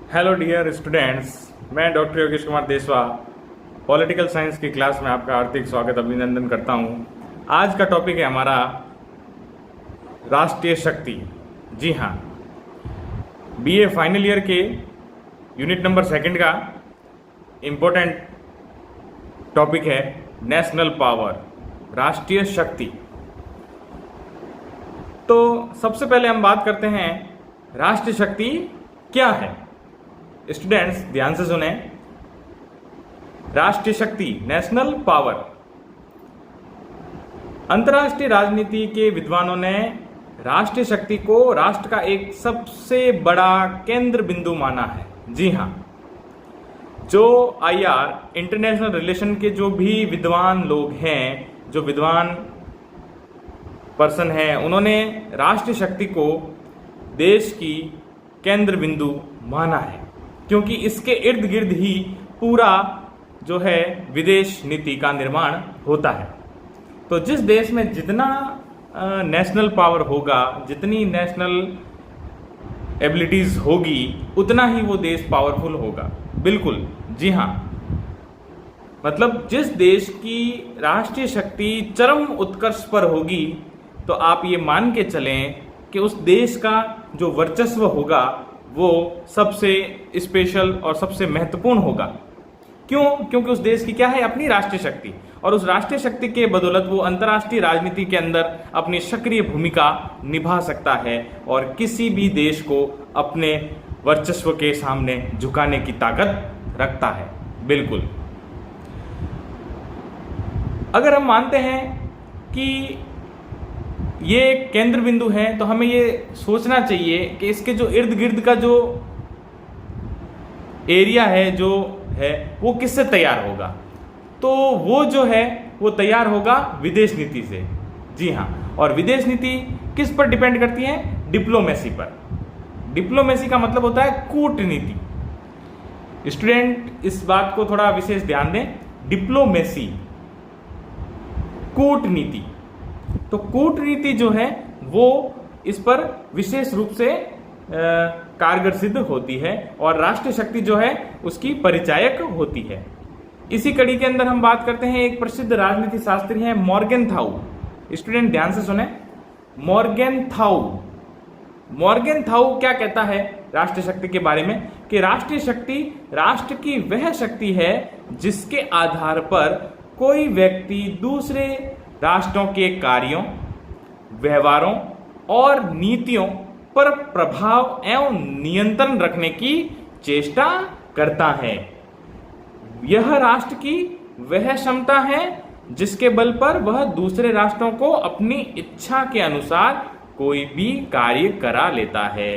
Hello dear students, मैं doctor Yogesh Kumar देसवा political science की क्लास में आपका हार्दिक स्वागत अभिनंदन करता हूं। आज का टॉपिक है हमारा राष्ट्रीय शक्ति। जी हाँ, बीए फाइनल ईयर के यूनिट नंबर 2 का इम्पोर्टेंट टॉपिक है नेशनल पावर, राष्ट्रीय शक्ति। तो सबसे पहले हम बात करते हैं राष्ट्रीय शक्ति क्या है। स्टूडेंट्स ध्यान से सुने, राष्ट्रीय शक्ति नेशनल पावर अंतर्राष्ट्रीय राजनीति के विद्वानों ने राष्ट्रीय शक्ति को राष्ट्र का एक सबसे बड़ा केंद्र बिंदु माना है। जी हां, जो आईआर इंटरनेशनल रिलेशन के जो भी विद्वान लोग हैं, जो विद्वान पर्सन हैं, उन्होंने राष्ट्रीय शक्ति को देश की केंद्र बिंदु माना है, क्योंकि इसके इर्द गिर्द ही पूरा जो है विदेश नीति का निर्माण होता है। तो जिस देश में जितना नेशनल पावर होगा, जितनी नेशनल एबिलिटीज होगी, उतना ही वो देश पावरफुल होगा। बिल्कुल, जी हाँ, मतलब जिस देश की राष्ट्रीय शक्ति चरम उत्कर्ष पर होगी, तो आप ये मान के चलें कि उस देश का जो वर्चस्व होगा वो सबसे स्पेशल और सबसे महत्वपूर्ण होगा। क्यों? क्योंकि उस देश की क्या है, अपनी राष्ट्रीय शक्ति, और उस राष्ट्रीय शक्ति के बदौलत वो अंतर्राष्ट्रीय राजनीति के अंदर अपनी सक्रिय भूमिका निभा सकता है और किसी भी देश को अपने वर्चस्व के सामने झुकाने की ताकत रखता है। बिल्कुल, अगर हम मानते हैं कि ये केंद्र बिंदु है, तो हमें ये सोचना चाहिए कि इसके जो इर्द गिर्द का जो एरिया है, जो है वो किससे तैयार होगा। तो वो जो है वो तैयार होगा विदेश नीति से। जी हाँ, और विदेश नीति किस पर डिपेंड करती है? डिप्लोमेसी पर। डिप्लोमेसी का मतलब होता है कूटनीति। स्टूडेंट इस बात को थोड़ा विशेष ध्यान दें, डिप्लोमेसी, कूटनीति। तो कूटनीति जो है वो इस पर विशेष रूप से कारगर सिद्ध होती है और राष्ट्रीय शक्ति जो है उसकी परिचायक होती है। इसी कड़ी के अंदर हम बात करते हैं, एक प्रसिद्ध राजनीति शास्त्री हैं मॉर्गेनथाउ। स्टूडेंट ध्यान से सुने, मॉर्गेनथाउ क्या कहता है राष्ट्रीय शक्ति के बारे में, कि राष्ट्रीय शक्ति राष्ट्र की वह शक्ति है जिसके आधार पर कोई व्यक्ति दूसरे राष्ट्रों के कार्यों, व्यवहारों और नीतियों पर प्रभाव एवं नियंत्रण रखने की चेष्टा करता है। यह राष्ट्र की वह क्षमता है जिसके बल पर वह दूसरे राष्ट्रों को अपनी इच्छा के अनुसार कोई भी कार्य करा लेता है।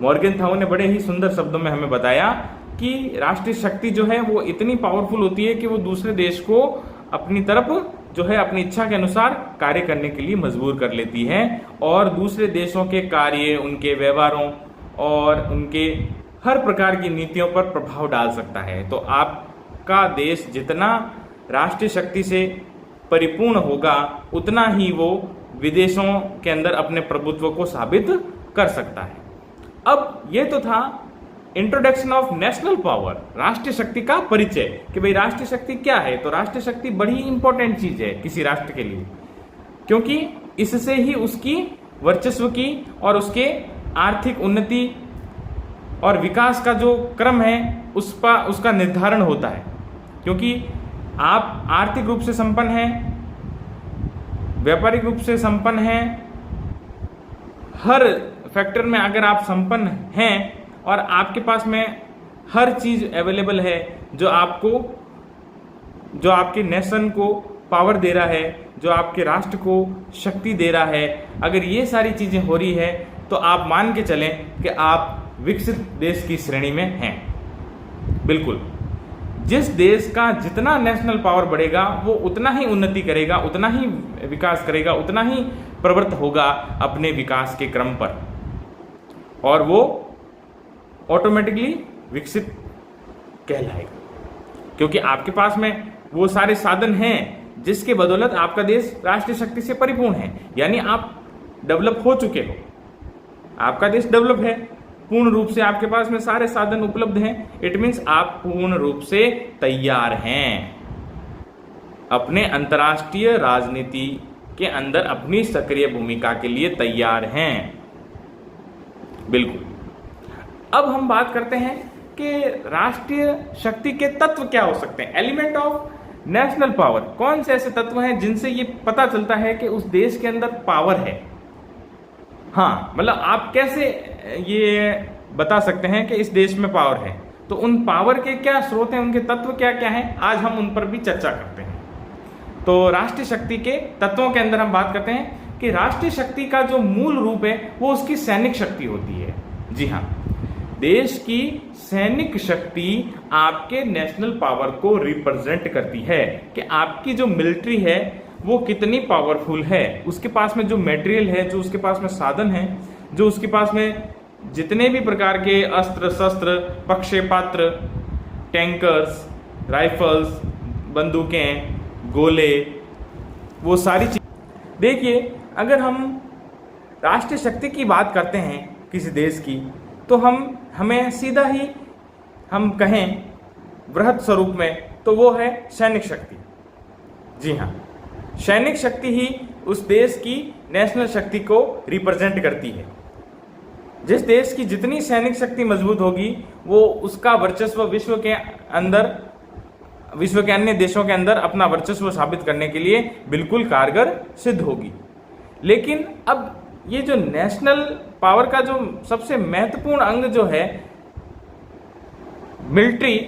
मॉर्गेनथाउ ने बड़े ही सुंदर शब्दों में हमें बताया कि राष्ट्रीय शक्ति जो है वो इतनी पावरफुल होती है कि वो दूसरे देश को अपनी तरफ जो है अपनी इच्छा के अनुसार कार्य करने के लिए मजबूर कर लेती है और दूसरे देशों के कार्य, उनके व्यवहारों और उनके हर प्रकार की नीतियों पर प्रभाव डाल सकता है। तो आपका देश जितना राष्ट्रीय शक्ति से परिपूर्ण होगा, उतना ही वो विदेशों के अंदर अपने प्रभुत्व को साबित कर सकता है। अब ये तो था इंट्रोडक्शन ऑफ नेशनल पावर, राष्ट्रीय शक्ति का परिचय, कि भाई राष्ट्रीय शक्ति क्या है। तो राष्ट्रीय शक्ति बड़ी इंपॉर्टेंट चीज है किसी राष्ट्र के लिए, क्योंकि इससे ही उसकी वर्चस्व की और उसके आर्थिक उन्नति और विकास का जो क्रम है उसका निर्धारण होता है। क्योंकि आप आर्थिक रूप से संपन्न हैं, व्यापारिक रूप से संपन्न हैं, हर फैक्टर में अगर आप संपन्न हैं और आपके पास में हर चीज अवेलेबल है जो आपके नेशन को पावर दे रहा है, जो आपके राष्ट्र को शक्ति दे रहा है, अगर ये सारी चीजें हो रही है तो आप मान के चलें कि आप विकसित देश की श्रेणी में हैं। बिल्कुल, जिस देश का जितना नेशनल पावर बढ़ेगा वो उतना ही उन्नति करेगा, उतना ही विकास करेगा, उतना ही प्रवृत्त होगा अपने विकास के क्रम पर, और वो ऑटोमेटिकली विकसित कहलाएगा, क्योंकि आपके पास में वो सारे साधन हैं जिसके बदौलत आपका देश राष्ट्रीय शक्ति से परिपूर्ण है। यानी आप डेवलप हो चुके हो, आपका देश डेवलप है, पूर्ण रूप से आपके पास में सारे साधन उपलब्ध हैं, इट मीन्स आप पूर्ण रूप से तैयार हैं अपने अंतर्राष्ट्रीय राजनीति के अंदर अपनी सक्रिय भूमिका के लिए तैयार हैं। बिल्कुल। अब हम बात करते हैं कि राष्ट्रीय शक्ति के तत्व क्या हो सकते हैं, एलिमेंट ऑफ नेशनल पावर। कौन से ऐसे तत्व हैं जिनसे ये पता चलता है कि उस देश के अंदर पावर है। हाँ, मतलब आप कैसे ये बता सकते हैं कि इस देश में पावर है, तो उन पावर के क्या स्रोत हैं, उनके तत्व क्या क्या हैं, आज हम उन पर भी चर्चा करते हैं। तो राष्ट्रीय शक्ति के तत्वों के अंदर हम बात करते हैं कि राष्ट्रीय शक्ति का जो मूल रूप है वो उसकी सैनिक शक्ति होती है। जी हाँ, देश की सैनिक शक्ति आपके नेशनल पावर को रिप्रेजेंट करती है कि आपकी जो मिलिट्री है वो कितनी पावरफुल है, उसके पास में जो मटेरियल है, जो उसके पास में साधन है, जो उसके पास में जितने भी प्रकार के अस्त्र शस्त्र, प्रक्षेपास्त्र, टैंकर्स, राइफल्स, बंदूकें, गोले, वो सारी चीज। देखिए, अगर हम राष्ट्रीय शक्ति की बात करते हैं किसी देश की, तो हमें सीधा ही हम कहें वृहत स्वरूप में, तो वो है सैनिक शक्ति। जी हाँ, सैनिक शक्ति ही उस देश की नेशनल शक्ति को रिप्रेजेंट करती है। जिस देश की जितनी सैनिक शक्ति मजबूत होगी, वो उसका वर्चस्व विश्व के अन्य देशों के अंदर अपना वर्चस्व साबित करने के लिए बिल्कुल कारगर सिद्ध होगी। लेकिन अब ये जो नेशनल पावर का जो सबसे महत्वपूर्ण अंग जो है मिलिट्री,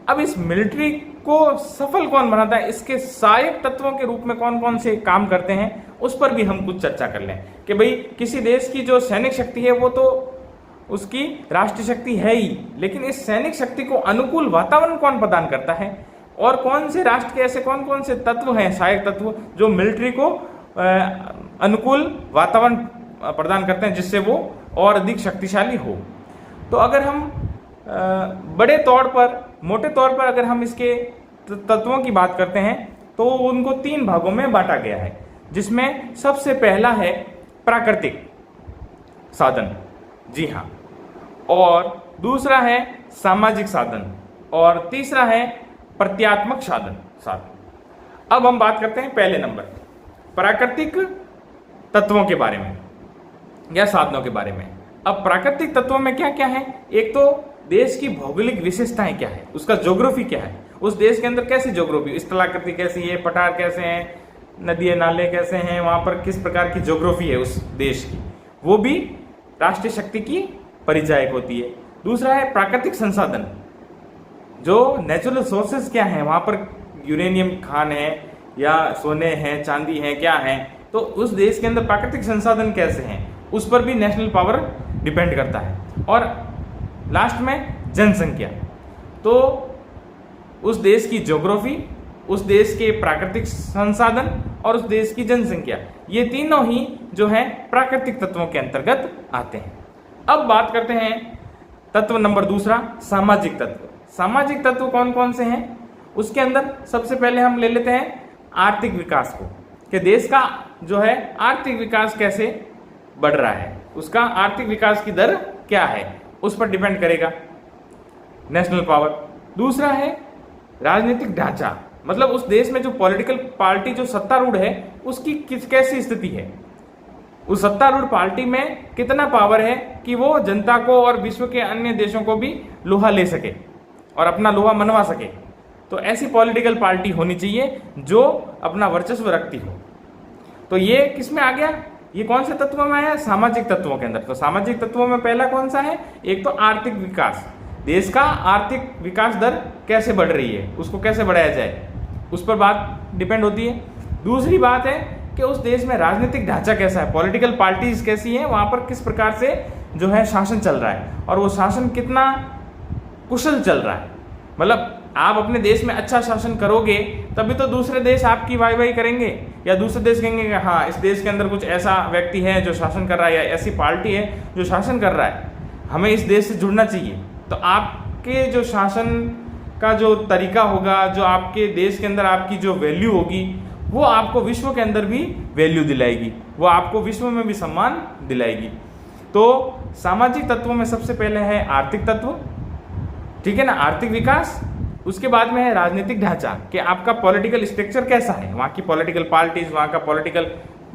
अब इस मिलिट्री को सफल कौन बनाता है, इसके सहायक तत्वों के रूप में कौन कौन से काम करते हैं, उस पर भी हम कुछ चर्चा कर लें कि भाई किसी देश की जो सैनिक शक्ति है वो तो उसकी राष्ट्रीय शक्ति है ही, लेकिन इस सैनिक शक्ति को अनुकूल वातावरण कौन प्रदान करता है और कौन से राष्ट्र के ऐसे कौन कौन से तत्व हैं, सहायक तत्व, जो मिलिट्री को अनुकूल वातावरण प्रदान करते हैं जिससे वो और अधिक शक्तिशाली हो। तो अगर हम बड़े तौर पर, मोटे तौर पर अगर हम इसके तत्वों की बात करते हैं तो उनको 3 भागों में बांटा गया है, जिसमें सबसे पहला है प्राकृतिक साधन। जी हाँ, और दूसरा है सामाजिक साधन, और तीसरा है प्रत्यात्मक साधन। अब हम बात करते हैं पहले नंबर प्राकृतिक तत्वों के बारे में या साधनों के बारे में। अब प्राकृतिक तत्वों में क्या क्या है, एक तो देश की भौगोलिक विशेषताएं क्या है, उसका ज्योग्राफी क्या है, उस देश के अंदर कैसी ज्योग्राफी, स्थलाकृति कैसी है, पठार कैसे हैं, नदियां नाले कैसे हैं, वहां पर किस प्रकार की ज्योग्राफी है उस देश की, वो भी राष्ट्रीय शक्ति की परिचायक होती है। दूसरा है प्राकृतिक संसाधन, जो नेचुरल सोर्सेज क्या है, वहां पर यूरेनियम खान है या सोने हैं, चांदी है, क्या है, तो उस देश के अंदर प्राकृतिक संसाधन कैसे हैं, उस पर भी नेशनल पावर डिपेंड करता है। और लास्ट में जनसंख्या, तो उस देश की ज्योग्राफी, उस देश के प्राकृतिक संसाधन और उस देश की जनसंख्या, ये तीनों ही जो है प्राकृतिक तत्वों के अंतर्गत आते हैं। अब बात करते हैं तत्व नंबर दूसरा, सामाजिक तत्व। सामाजिक तत्व कौन कौन से हैं, उसके अंदर सबसे पहले हम ले लेते हैं आर्थिक विकास को, कि देश का जो है आर्थिक विकास कैसे बढ़ रहा है, उसका आर्थिक विकास की दर क्या है, उस पर डिपेंड करेगा नेशनल पावर। दूसरा है राजनीतिक ढांचा, मतलब उस देश में जो पॉलिटिकल पार्टी जो सत्तारूढ़ है उसकी कैसी स्थिति है, उस सत्तारूढ़ पार्टी में कितना पावर है कि वो जनता को और विश्व के अन्य देशों को भी लोहा ले सके और अपना लोहा मनवा सके। तो ऐसी पॉलिटिकल पार्टी होनी चाहिए जो अपना वर्चस्व रखती हो। तो ये किस में आ गया, ये कौन से तत्वों में आया, सामाजिक तत्वों के अंदर। तो सामाजिक तत्वों में पहला कौन सा है, एक तो आर्थिक विकास, देश का आर्थिक विकास दर कैसे बढ़ रही है, उसको कैसे बढ़ाया जाए, उस पर बात डिपेंड होती है। दूसरी बात है कि उस देश में राजनीतिक ढांचा कैसा है, पॉलिटिकल पार्टीज कैसी हैं, वहां पर किस प्रकार से जो है शासन चल रहा है और वो शासन कितना कुशल चल रहा है। मतलब आप अपने देश में अच्छा शासन करोगे तभी तो दूसरे देश आपकी वाहवाही करेंगे, या दूसरे देश कहेंगे कि हाँ इस देश के अंदर कुछ ऐसा व्यक्ति है जो शासन कर रहा है, या ऐसी पार्टी है जो शासन कर रहा है, हमें इस देश से जुड़ना चाहिए। तो आपके जो शासन का जो तरीका होगा, जो आपके देश के अंदर आपकी जो वैल्यू होगी, वो आपको विश्व के अंदर भी वैल्यू दिलाएगी, वो आपको विश्व में भी सम्मान दिलाएगी। तो सामाजिक तत्वों में सबसे पहले है आर्थिक तत्व, ठीक है ना, आर्थिक विकास। उसके बाद में है राजनीतिक ढांचा, कि आपका पॉलिटिकल स्ट्रक्चर कैसा है, वहाँ की पॉलिटिकल पार्टीज, वहाँ का पॉलिटिकल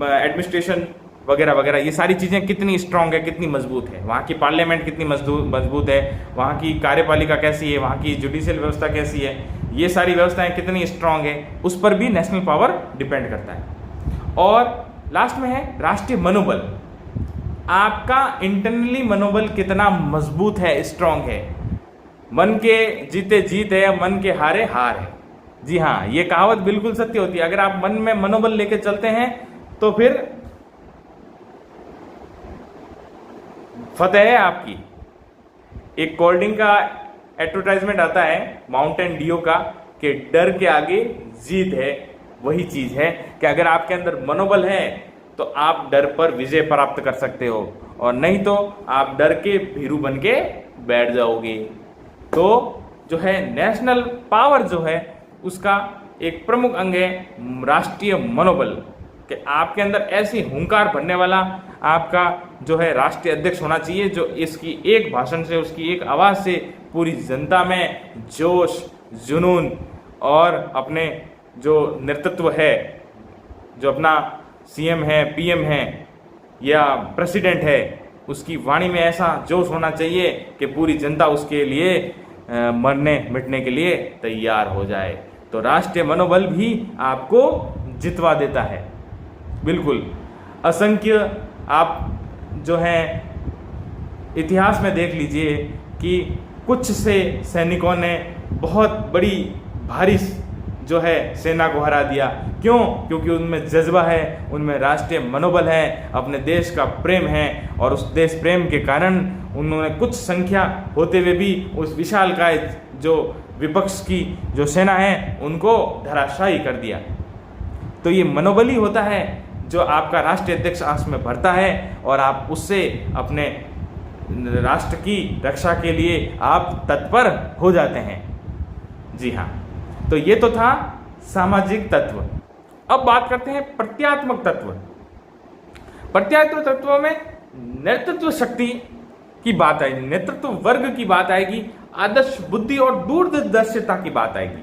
एडमिनिस्ट्रेशन वगैरह वगैरह, ये सारी चीज़ें कितनी स्ट्रांग है, कितनी मजबूत है, वहाँ की पार्लियामेंट कितनी मजबूत है, वहाँ की कार्यपालिका कैसी है, वहाँ की जुडिशियल व्यवस्था कैसी है, ये सारी व्यवस्थाएं कितनी स्ट्रांग है, उस पर भी नेशनल पावर डिपेंड करता है। और लास्ट में है राष्ट्रीय मनोबल, आपका इंटरनली मनोबल कितना मजबूत है, स्ट्रांग है। मन के जीते जीत है, मन के हारे हार है। जी हाँ, ये कहावत बिल्कुल सत्य होती है। अगर आप मन में मनोबल लेके चलते हैं तो फिर फतेह है आपकी। एक कोल्ड ड्रिंक का एडवर्टाइजमेंट आता है माउंटेन ड्यू का, कि डर के आगे जीत है। वही चीज है कि अगर आपके अंदर मनोबल है तो आप डर पर विजय प्राप्त कर सकते हो, और नहीं तो आप डर के भीरू बन के बैठ जाओगे। तो जो है नेशनल पावर जो है उसका एक प्रमुख अंग है राष्ट्रीय मनोबल, कि आपके अंदर ऐसी हुंकार भरने वाला आपका जो है राष्ट्रीय अध्यक्ष होना चाहिए, जो इसकी एक भाषण से, उसकी एक आवाज से पूरी जनता में जोश, जुनून और अपने जो नेतृत्व है, जो अपना सीएम है, पीएम है या प्रेसिडेंट है, उसकी वाणी में ऐसा जोश होना चाहिए कि पूरी जनता उसके लिए मरने मिटने के लिए तैयार हो जाए। तो राष्ट्रीय मनोबल भी आपको जितवा देता है। बिल्कुल असंख्य आप जो है इतिहास में देख लीजिए कि कुछ से सैनिकों ने बहुत बड़ी भारी जो है सेना को हरा दिया। क्यों? क्योंकि उनमें जज्बा है, उनमें राष्ट्रीय मनोबल है, अपने देश का प्रेम है, और उस देश प्रेम के कारण उन्होंने कुछ संख्या होते हुए भी उस विशालकाय जो विपक्ष की जो सेना है उनको धराशायी कर दिया। तो ये मनोबल ही होता है जो आपका राष्ट्रीय अध्यक्ष आंख में भरता है, और आप उससे अपने राष्ट्र की रक्षा के लिए आप तत्पर हो जाते हैं। जी हाँ, तो ये तो था सामाजिक तत्व। अब बात करते हैं प्रत्यात्मक तत्व। प्रत्यात्मक तत्वों में नेतृत्व शक्ति की बात आएगी, नेतृत्व वर्ग की बात आएगी, आदर्श बुद्धि और दूरदर्शिता की बात आएगी।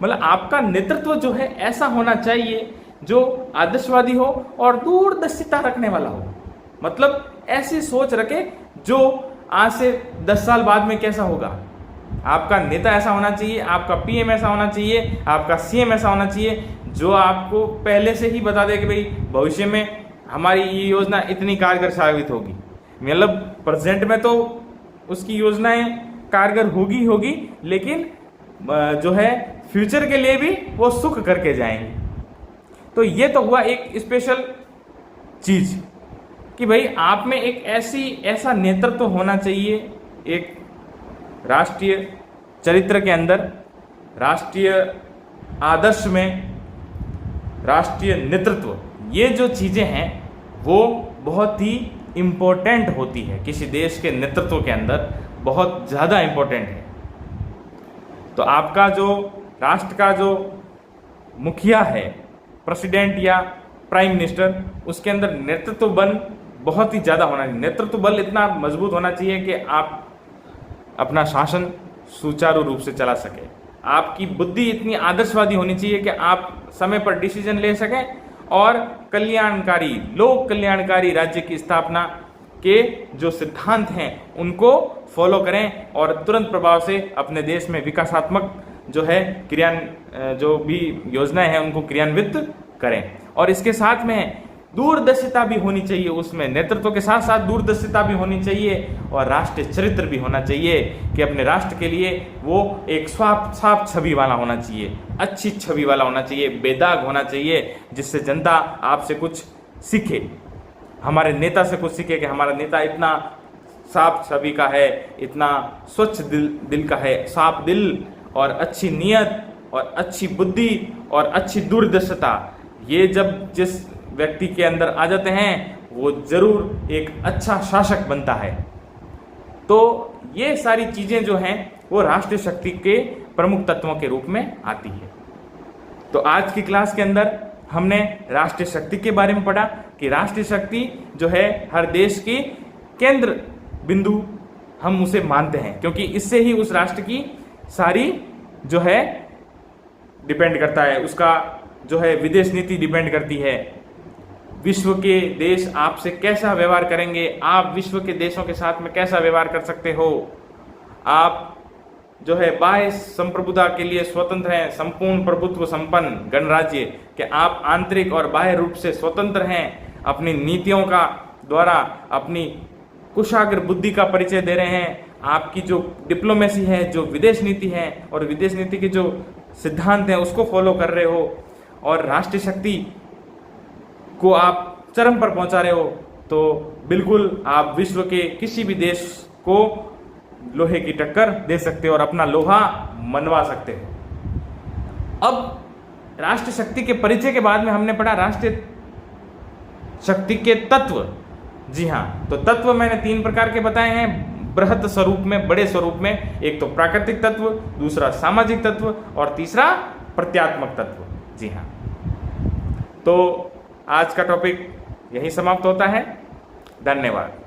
मतलब आपका नेतृत्व जो है ऐसा होना चाहिए जो आदर्शवादी हो और दूरदर्शिता रखने वाला हो। मतलब ऐसी सोच रखे जो आज से 10 साल बाद में कैसा होगा। आपका नेता ऐसा होना चाहिए, आपका पीएम ऐसा होना चाहिए, आपका सीएम ऐसा होना चाहिए, जो आपको पहले से ही बता दे कि भाई भविष्य में हमारी ये योजना इतनी कारगर साबित होगी। मतलब प्रेजेंट में तो उसकी योजनाएं कारगर होगी, लेकिन जो है फ्यूचर के लिए भी वो सुख करके जाएंगे। तो ये तो हुआ एक स्पेशल चीज कि भाई आप में एक ऐसा नेतृत्व होना चाहिए, एक राष्ट्रीय चरित्र के अंदर, राष्ट्रीय आदर्श में, राष्ट्रीय नेतृत्व, ये जो चीजें हैं वो बहुत ही इम्पोर्टेंट होती है किसी देश के नेतृत्व के अंदर, बहुत ज़्यादा इम्पोर्टेंट है। तो आपका जो राष्ट्र का जो मुखिया है, प्रेसिडेंट या प्राइम मिनिस्टर, उसके अंदर नेतृत्व बल बहुत ही ज़्यादा होना चाहिए। नेतृत्व बल इतना मजबूत होना चाहिए कि आप अपना शासन सुचारू रूप से चला सके। आपकी बुद्धि इतनी आदर्शवादी होनी चाहिए कि आप समय पर डिसीजन ले सकें और कल्याणकारी, लोक कल्याणकारी राज्य की स्थापना के जो सिद्धांत हैं उनको फॉलो करें और तुरंत प्रभाव से अपने देश में विकासात्मक जो है जो भी योजनाएं हैं उनको क्रियान्वित करें। और इसके साथ में दूरदर्शिता भी होनी चाहिए, उसमें नेतृत्व के साथ साथ दूरदर्शिता भी होनी चाहिए और राष्ट्रीय चरित्र भी होना चाहिए कि अपने राष्ट्र के लिए वो एक साफ छवि वाला होना चाहिए, अच्छी छवि वाला होना चाहिए, बेदाग होना चाहिए, जिससे जनता आपसे कुछ सीखे, हमारे नेता से कुछ सीखे कि हमारा नेता इतना साफ छवि का है, इतना स्वच्छ दिल का है, साफ दिल और अच्छी नीयत और अच्छी बुद्धि और अच्छी दूरदर्शिता, ये जब जिस व्यक्ति के अंदर आ जाते हैं वो जरूर एक अच्छा शासक बनता है। तो ये सारी चीजें जो हैं वो राष्ट्रीय शक्ति के प्रमुख तत्वों के रूप में आती है। तो आज की क्लास के अंदर हमने राष्ट्रीय शक्ति के बारे में पढ़ा कि राष्ट्रीय शक्ति जो है हर देश की केंद्र बिंदु हम उसे मानते हैं, क्योंकि इससे ही उस राष्ट्र की सारी जो है डिपेंड करता है, उसका जो है विदेश नीति डिपेंड करती है। विश्व के देश आपसे कैसा व्यवहार करेंगे, आप विश्व के देशों के साथ में कैसा व्यवहार कर सकते हो, आप जो है बाह्य संप्रभुता के लिए स्वतंत्र हैं, संपूर्ण प्रभुत्व संपन्न गणराज्य के आप आंतरिक और बाह्य रूप से स्वतंत्र हैं, अपनी नीतियों का द्वारा अपनी कुशाग्र बुद्धि का परिचय दे रहे हैं, आपकी जो डिप्लोमेसी है, जो विदेश नीति है और विदेश नीति के जो सिद्धांत हैं उसको फॉलो कर रहे हो, और राष्ट्रीय शक्ति को आप चरम पर पहुंचा रहे हो, तो बिल्कुल आप विश्व के किसी भी देश को लोहे की टक्कर दे सकते हो और अपना लोहा मनवा सकते हो। अब राष्ट्र शक्ति के परिचय के बाद में हमने पढ़ा राष्ट्रीय शक्ति के तत्व। जी हाँ, तो तत्व मैंने 3 प्रकार के बताए हैं बृहत स्वरूप में, बड़े स्वरूप में। एक तो प्राकृतिक तत्व, दूसरा सामाजिक तत्व और तीसरा प्रत्यात्मक तत्व। जी हाँ, तो आज का टॉपिक यही समाप्त होता है। धन्यवाद।